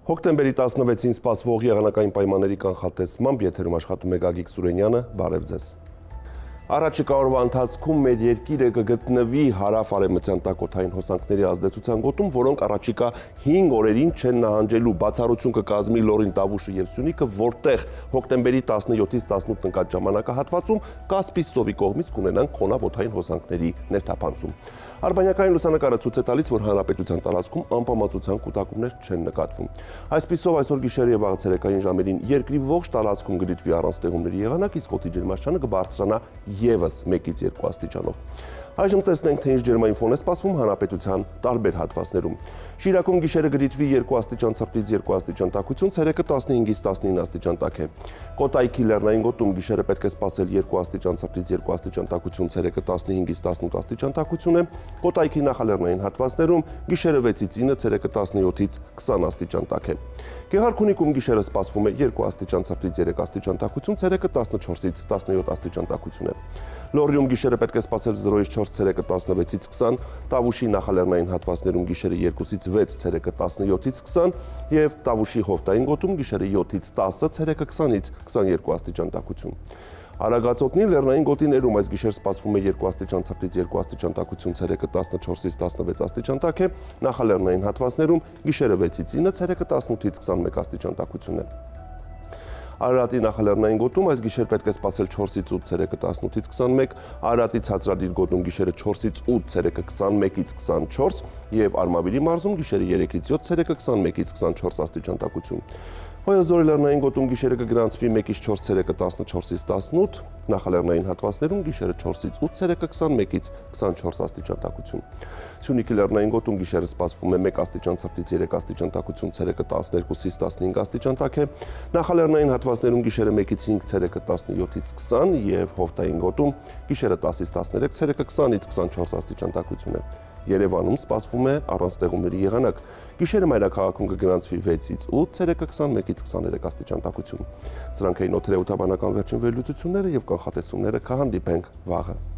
Հոկտեմբերի 16-ին սպասվող եղանակային պայմանների կանխատեսմամբ եթերում աշխատում է Գագիկ Սուրենյանը, բարև ձեզ։ Առաջիկա օրվա ընթացքում մեր երկիրը կգտնվի հարավ-արևմտյան տակոթային հոսանքների ազդեցության գոտում, որոնք առաջիկա 5 օրերին չեն նահանջելու, բացառություն կկազմի Լոռին, Տավուշը եւ Սյունիքը, որտեղ հոկտեմբերի 17-ից 18 ընկած ժամանակահատվածում Կասպից ծովի կողմից կունենան խոնավ օդային հոսանքների ներթափանցում։ Արբանյակային լուսանկարը ցույց է տալիս, որ հանրապետության տարածքում անպամատության կուտակումներ չեն նկատվում։ Այսպիսով այսօր գիշերը եւ աղցերեկային ժամերին երկրի ողջ տարածքում կդիտվի առանց տեղումների եղանակ, իսկ օդի ջերմաստիճանը կբարձրանա եւս 1-ից 2 աստիճանով։ Այժմ տեսնենք, թե ինչ ջերմային ֆոն է սպասվում հանրապետության տարբեր հատվածներում։ Շիրակում գիշերը կդիտվի 2 աստիճան ցրտից 2 աստիճան տաքություն, ցերեկը 15-ից 19 աստիճան տաք է։ Կոտայքի լեռնային գոտում գիշերը պետք է սպասել 2 աստիճան ցրտից 2 աստիճան տաքություն, ցերեկը 15-ից 18 աստիճան տաքություն է։ Կոտայքի նախալեռնային հատվածներում գիշերը 6-ից 9, ցերեկը 17-ից 20 աստիճան տաք է։ Գեղարքունիքում գիշերը սպասվում է 2 աստիճան ցրտից 3 աստիճան տաքություն, ցերեկը 14-ից 17 աստիճան տաքություն է։ Լոռիում գիշերը պետք է սպասել 0-ից 4, ցերեկը 16-ից 20, Տավուշի նախալեռնային հատվածներում գիշերը 2-ից 6, ցերեկը 17-ից 20 եւ Տավուշի հովտային գոտում գիշերը 7-ից 10, ցերեկը 20-ից 22 աստիճան տաքություն։ Արագածոտնի լեռնային գոտիներում այս գիշեր սպասվում է 2 աստիճան ցրտից 2 աստիճան տաքություն, ցերեկը 14-ից 16 աստիճան տաք է, նախալեռնային հատվածներում գիշերը 6-ից 9, ցերեկը 18-ից 21 աստիճան տաքություն է։ Արարատի նախալեռնային գոտում այս գիշեր պետք է սպասել 4-ից 8, ցերեկը 18-ից 21, Արարատի ցածրադիր գոտում գիշերը 4-ից 8, ցերեկը 21-ից 24 եւ Արմավիրի մարզում գիշերը 3-ից 7, ցերեկը 21-ից 24 աստիճան տաքություն։ Հոյազորի լեռնային գոտում գիշերը կգրանցվի 1-ից 4, ցերեկը 14-ից 18, նախալեռնային հատվածներում գիշերը 4-ից 8, ցերեկը 21-ից 24 աստիճան տաքություն։ Սյունիքի լեռնային գոտում գիշերը սպասվում է 1 աստիճան ցրտից 3 աստիճան տաքություն, ցերեկը 12-ից 15 աստիճան տաք է, նախալեռնային հատվածներում գիշերը 1-ից 5, ցերեկը 17-ից 20 եւ հովտային գոտում գիշերը 10-ից 13, ցերեկը 20-ից 24 աստիճան տաքություն է։ Երևանում սպասվում է առանց տեղումների եղանակ։ Գիշերը մայրաքաղաքում կգրանցվի 6-ից 8, ցերեկը 21-ից 23 աստիճան տաքություն։ Սրանք էին օդերեութաբանական վերջին վերլուծությունները եւ կանխատեսումները, կհանդիպենք վաղը։